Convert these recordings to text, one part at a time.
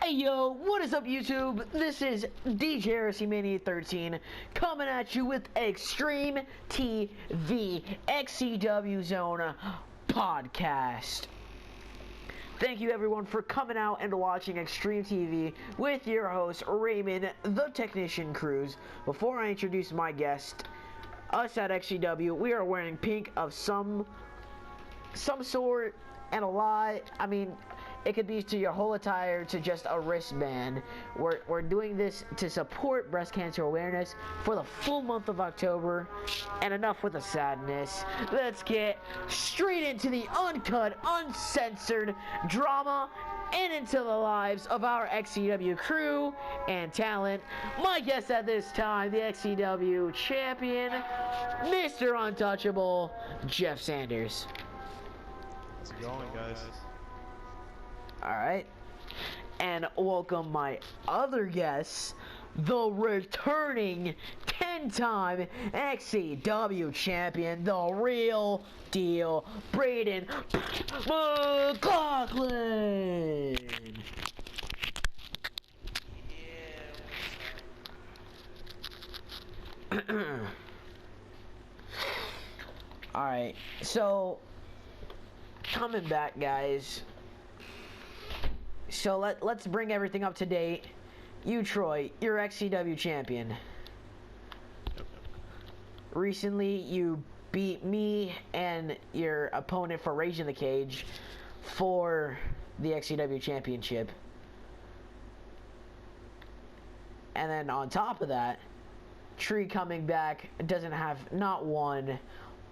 Hey yo, what is up YouTube? This is DJ Mania 13 coming at you with Xtreme TV XCW Zone podcast. Thank you everyone for coming out and watching Xtreme TV with your host Raymond the Technician Cruz. Before I introduce my guest, us at XCW, we are wearing pink of some sort and a lot. I mean, it could be to your whole attire to just a wristband. We're doing this to support breast cancer awareness for the full month of October. And enough with the sadness. Let's get straight into the uncut, uncensored drama and into the lives of our XCW crew and talent. My guest at this time, the XCW champion, Mr. Untouchable, Jeff Sanders. How's it going, guys? Alright, and welcome my other guest, the returning 10-time XCW champion, the real deal, Braden McLaughlin. Yeah. Alright, so coming back, guys. So let's bring everything up to date. You, Troy, you're XCW champion. Recently, you beat me and your opponent for Rage in the Cage for the XCW championship. And then on top of that, Tree coming back doesn't have not one,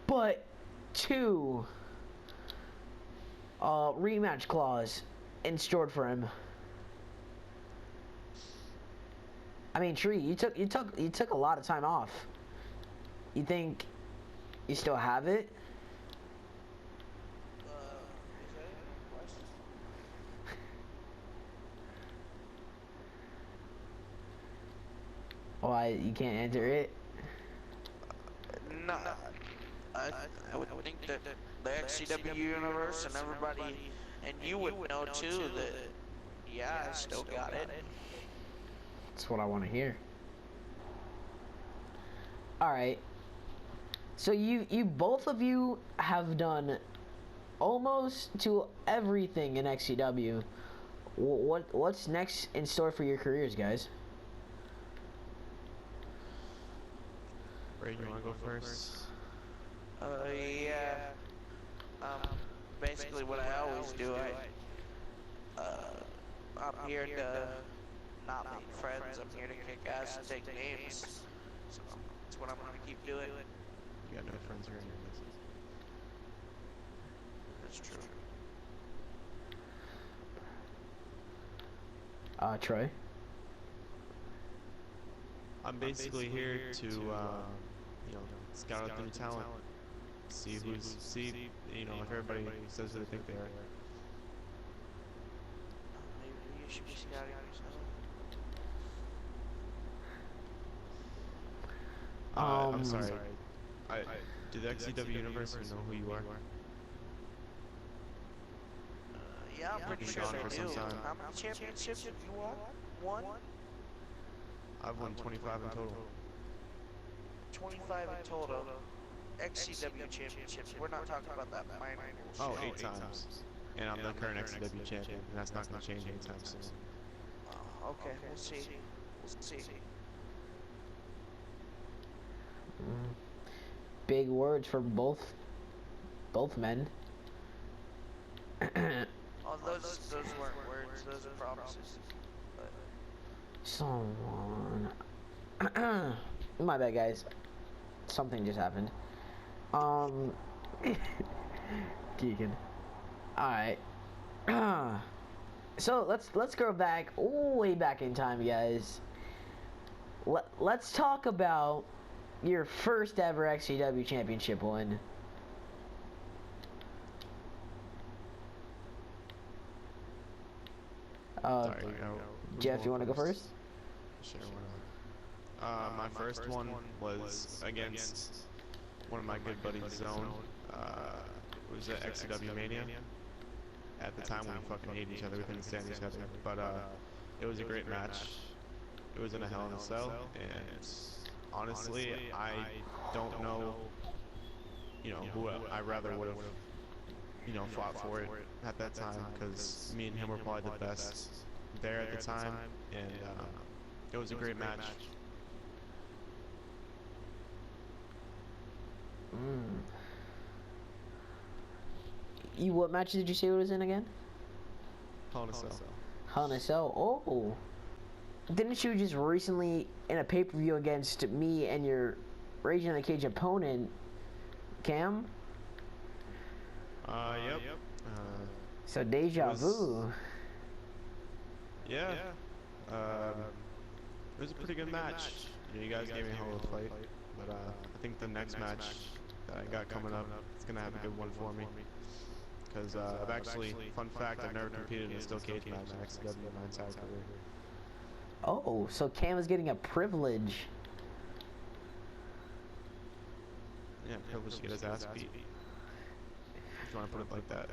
but two rematch clause in store for him. I mean, Tree, you took a lot of time off. You think you still have it? Is that a question? Why you can't answer it? No, I would think that the XCW universe and everybody, and you would know too, that yeah, I still got it. That's what I want to hear. Alright. So you both of you have done almost to everything in XCW. What's next in store for your careers, guys? Ray, you wanna go first? Yeah. Basically what I always do, I'm here to not make friends, I'm here to kick ass and take names. So that's what I'm gonna keep doing. You got no friends here in your business. That's true. Troy? I'm basically here to, you know, scout out the new talent. See you know, if everybody says what they think they are. Maybe you should be scouting yourself. I'm sorry. Do the XCW universe know who you are? Yeah, I'm pretty Been sure gone they for do. some time. How many championships have you won? One? I've won 25 in total. 25 in total. XCW championships. We're not talking about that minor bullshit. Oh, 8 times. And I'm the current XCW champion, and that's not going to change anytime soon. Okay, we'll see. We'll see. Big words for both men. Oh, those weren't words. Those are promises. But Someone. My bad, guys. Something just happened. Deacon. Alright. So let's go back, way back in time, guys. Let's talk about your first ever XCW championship win. Jeff, you want to go first? Sure, why not? My first one was against one of my good buddies, Zone. It was at XCW Mania. At the time, we fucking hated each other. We couldn't stand each other. But It was a great match. It was in a Hell in a Cell, and honestly, I don't know, who I rather would have, fought for it at that time, because me and him were probably the best there at the time, and it was a great match. What match did you say it was in again? Hell in a Cell. Hell in a Cell. Oh. Didn't you just recently in a pay-per-view against me and your Rage in the Cage opponent, Cam? Yep. So deja vu. Yeah. It was a pretty good match. You guys gave me a hell of a fight, but I think the next match that I got coming up is gonna have a good one for me. Because I've actually, fun fact, I've never competed in a steel cage match in XCW my entire career. Oh, so Cam is getting a privilege. Yeah, privilege to get his ass beat. If you want to put it like that.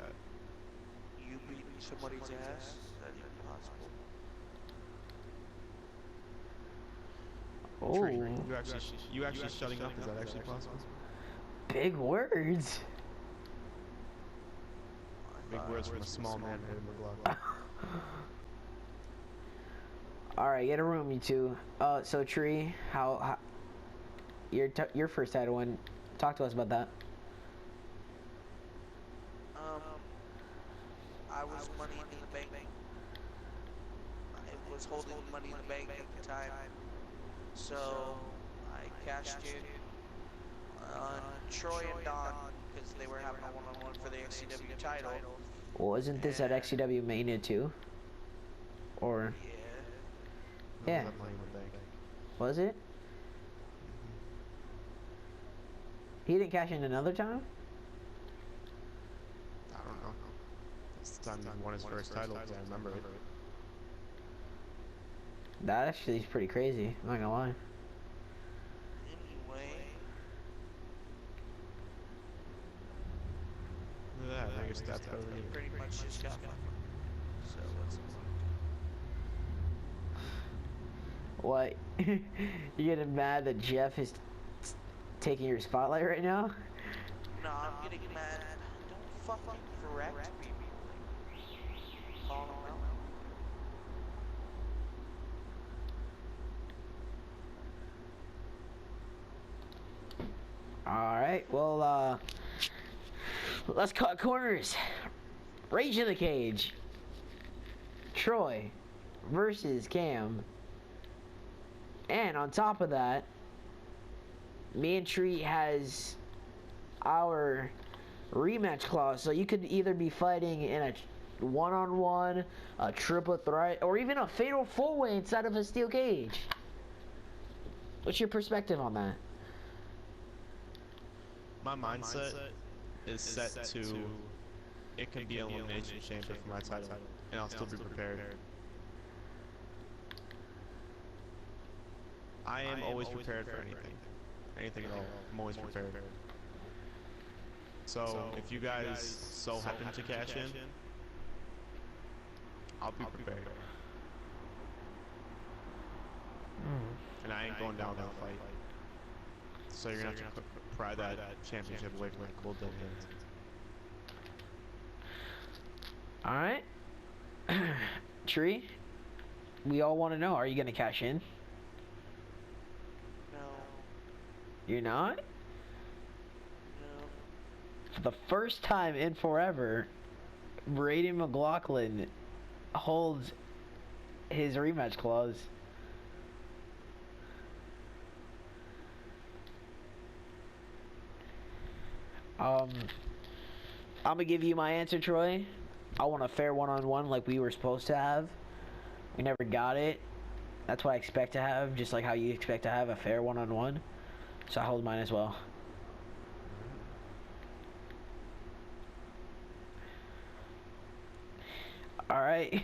You beating somebody's ass? That's impossible. Oh. You actually shutting up, is that actually possible? Big words. Big words from a small man named McLaughlin. Alright, get a room, you two. So Tree, how your first title win. Talk to us about that. I was Money in the Bank. I was holding Money in the Bank at the time, so I cashed in on Troy and Don because they were having a one-on-one for the XCW title. Wasn't this at XCW Mania too? Or yeah. Was it? He didn't cash in another time? I don't know. It's the time he won his first title, because I remember it. That actually is pretty crazy, I'm not gonna lie. Anyway. Look at that, now your stats better than you. Pretty much just got one. So let's What? You getting mad that Jeff is taking your spotlight right now? No, I'm getting mad. Don't fucking correct me. Call him out. Alright, well, let's cut corners. Rage in the Cage. Troy versus Cam. And on top of that, me and Tree has our rematch clause. So you could either be fighting in a one-on-one, a triple threat, or even a fatal four-way inside of a steel cage. What's your perspective on that? My mindset is set to it can be an elimination chamber for my title, and I'll still be prepared. I am always prepared for anything. Anything at all. I'm always prepared. So, if you guys so happen to cash in, I'll be prepared. And I ain't going down that fight. So you're gonna have to pry that championship away from my cold dead hands. Alright. Tree, we all want to know, are you going to cash in? No. You're not? No. For the first time in forever, Braden McLaughlin holds his rematch clause. I'm gonna give you my answer, Troy. I want a fair one-on-one like we were supposed to have. We never got it. That's what I expect to have, just like how you expect to have a fair one-on-one. So I hold mine as well. Alright.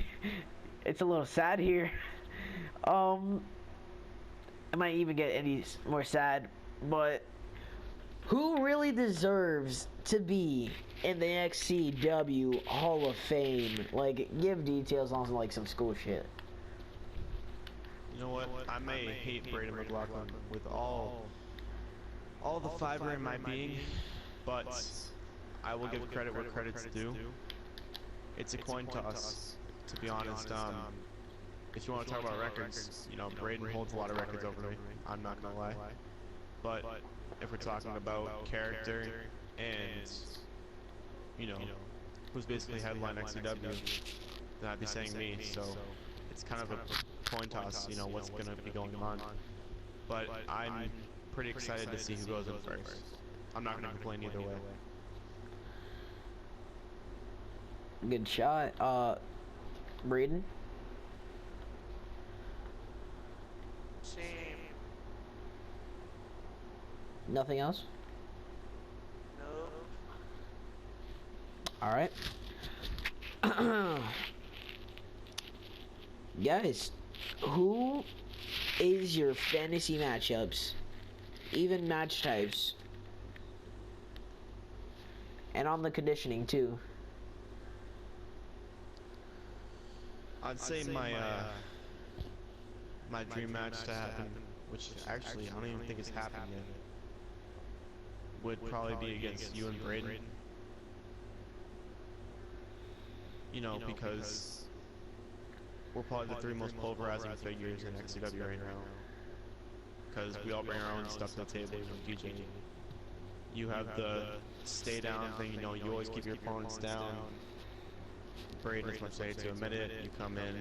It's a little sad here. It might even get any more sad, but who really deserves to be in the XCW Hall of Fame? Like, give details on like some school shit. You know what? I may hate Braden McLaughlin with all the fiber in my being, but I will give credit where credit's due. It's a coin toss, to be honest. If you want to talk about records, you know, Braden holds a lot of records over me. I'm not gonna lie. But if we're talking about character and, you know, who's basically headline XCW, then I'd be saying me. So it's kind of a coin toss, you know, what's gonna be going on. But I'm pretty excited to see who goes in first. I'm not gonna complain either way. Good shot. Braden? Same. Nothing else? No. Alright. Guys, who is your fantasy matchups? Even match types. And on the conditioning too. I'd say my my dream match to happen, which actually I don't even think it's happened yet, would probably be against you and Braden. You know, because we're probably the three most pulverizing figures in XCW right now. Because we all bring our own stuff to the table from DJ. You have the stay down thing, you know, you always keep your opponents down. Braden, as much as I hate to admit it, you come in,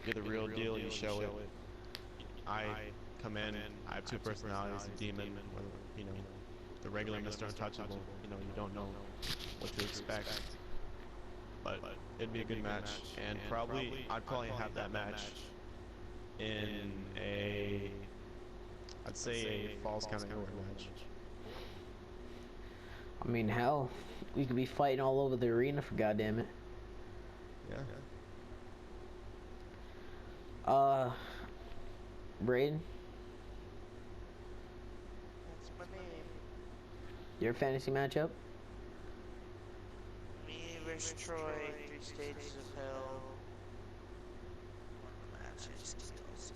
you're the real deal, you show it. I come in, I have two personalities, the demon, or, you know, the regular Mr. Untouchable. You know, you don't know what to expect. But it'd be a good match, and I'd probably have that match in I'd say a Falls Count Anywhere match. I mean, hell, we could be fighting all over the arena for goddamn it. Yeah. Braden, That's my name. your fantasy matchup? Me versus Troy, 3 stages of hell. One match is skills.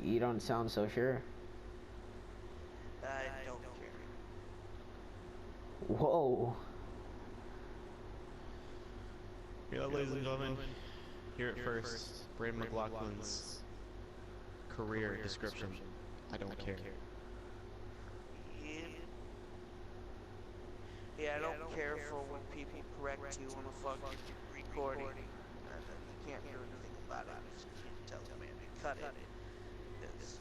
You don't sound so sure. I don't care. Whoa. Yeah, ladies and gentlemen, here at first, Braden McLaughlin's career description. I don't care. Yeah, I don't care for when people correct you on a fucking recording. You can't do anything about it. You can't tell the man to cut it. Because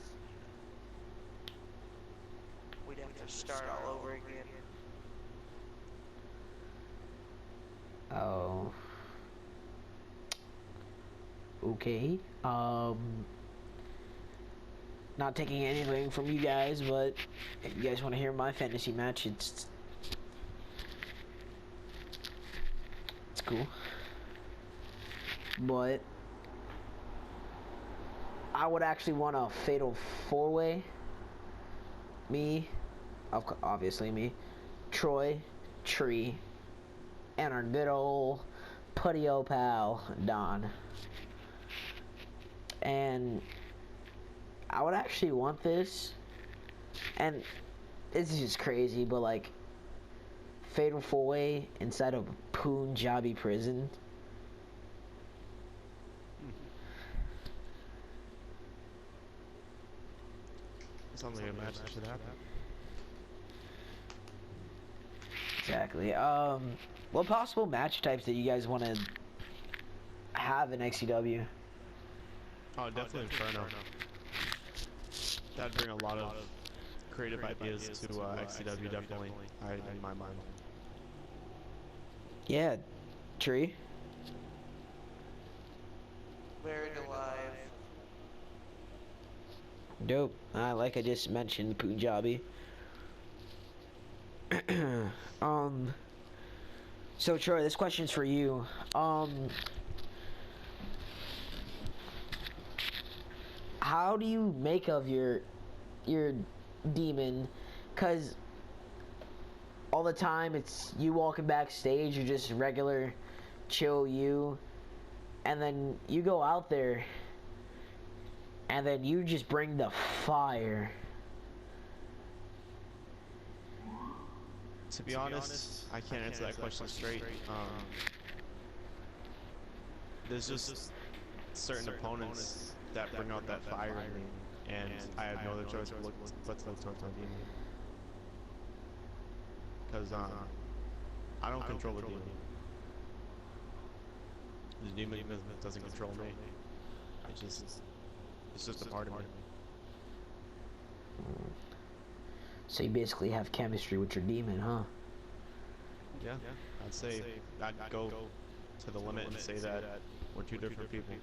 we'd have to start all over again. Oh. Okay. Not taking anything from you guys, but if you guys want to hear my fantasy match, it's cool. But I would actually want a fatal 4-way. Me, obviously me, Troy, Tree, and our good old putty old pal, Don. And I would actually want this, and this is just crazy, but like, fatal 4-way inside of Punjabi prison. Sounds like a match that should happen. Exactly. What possible match types that you guys want to have in XCW? Oh, definitely Inferno. That'd bring a lot of creative ideas to XCW, definitely, in my mind. Yeah, Tree. Buried alive. Dope. Like I just mentioned, Punjabi. So Troy, this question's for you. How do you make of your demon? 'Cause all the time it's you walking backstage, you're just regular chill you, and then you go out there, and then you just bring the fire. To be honest, I can't answer that question straight. There's just certain opponents that bring out that fire in me, and I have no other choice but to look towards my demon. Because I don't control the demon. The demon doesn't control me. It's just a part of me. So you basically have chemistry with your demon, huh? Yeah, I'd say I'd go to the limit and say that we're two different people.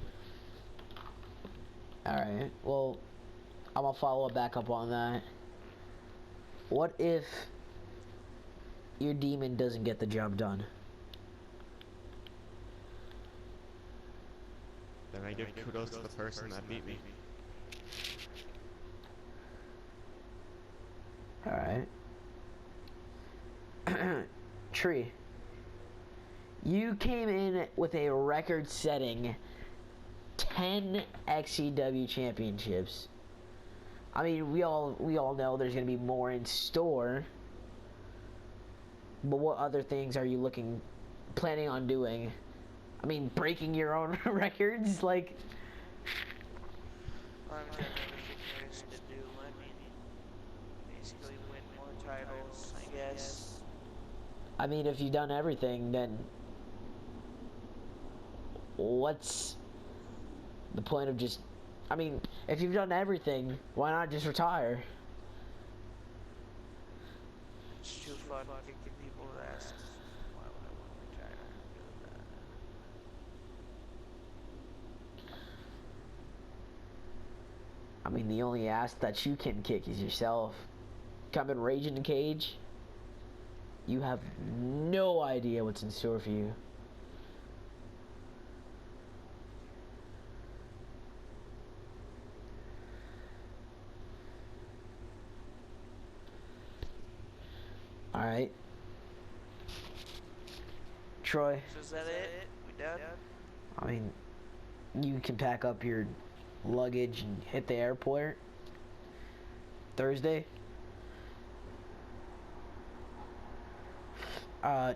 Alright, well, I'm gonna follow back up on that. What if your demon doesn't get the job done? Then I give kudos to the person that beat me. Alright. Tree. You came in with a record-setting 10 XCW championships. I mean, we all know there's gonna be more in store. But what other things are you planning on doing? I mean, breaking your own records, like. I'm trying to everything there is to do. I mean, basically win more titles, I guess. I mean, if you've done everything, then what's the point of just? I mean, if you've done everything, why not just retire? It's too fun kicking people's asses. Why would I want to retire and do that? I mean, the only ass that you can kick is yourself. Come and rage in the cage. You have no idea what's in store for you. Alright. Troy. So is that it? We done? I mean, you can pack up your luggage and hit the airport Thursday.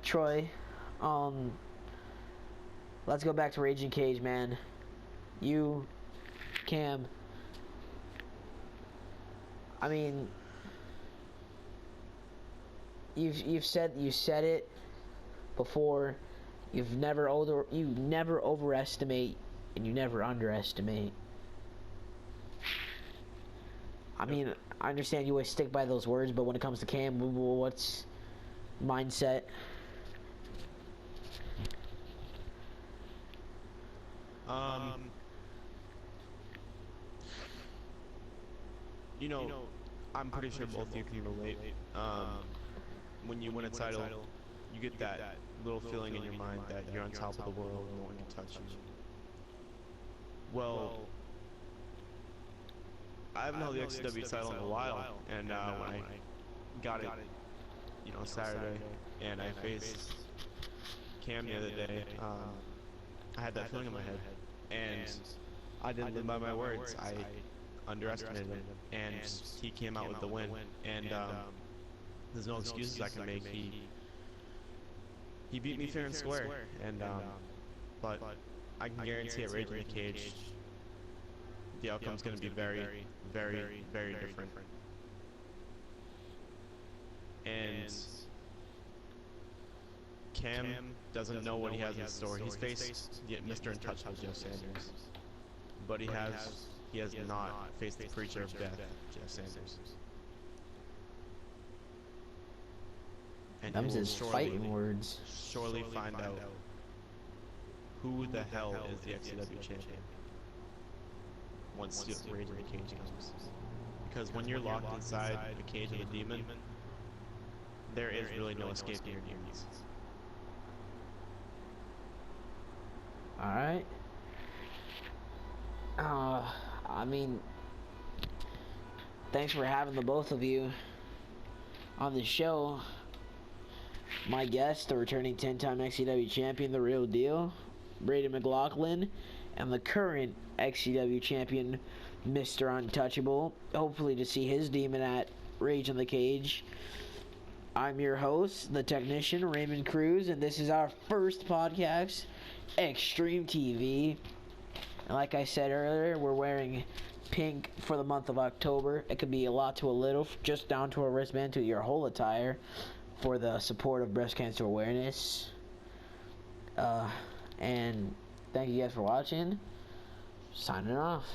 Troy, let's go back to Raging Cage, man. You, Cam, I mean, you said it before. You never overestimate and you never underestimate. I mean, I understand you always stick by those words, but when it comes to Cam, what's mindset? You know, I'm pretty sure both of you can relate. When you win a title, you get that little feeling in your mind that you're on top of the world, no one can touch you. Well, I haven't held the XCW title in a while, and when I got it, Saturday, and I faced Cam the other day, I had that feeling in my head, and I didn't live by my words. I underestimated him, and he came out with the win, and there's no excuses I can make. He beat me fair and square, and but I can guarantee at Rage in the Cage, the outcome's going to be very, very, very different. And Cam doesn't know what he has in store. He's faced Mr. Untouchable Jeff Sanders, but he has not faced the Preacher of Death, Jeff Sanders. And Them's his fighting words. Surely find out who the hell is the XCW champion once Rage in the Cage comes. Because when you're locked inside the cage of the demon, there is really no escaping your demons. Alright. I mean, thanks for having the both of you on the show. My guest, the returning 10-time XCW champion, the real deal, Brady McLaughlin, and the current XCW champion, Mr. Untouchable. Hopefully to see his demon at Rage in the Cage. I'm your host, the technician, Raymond Cruz, and this is our first podcast, Xtreme TV. And like I said earlier, we're wearing pink for the month of October. It could be a lot to a little, just down to a wristband to your whole attire for the support of breast cancer awareness. And thank you guys for watching. Signing off.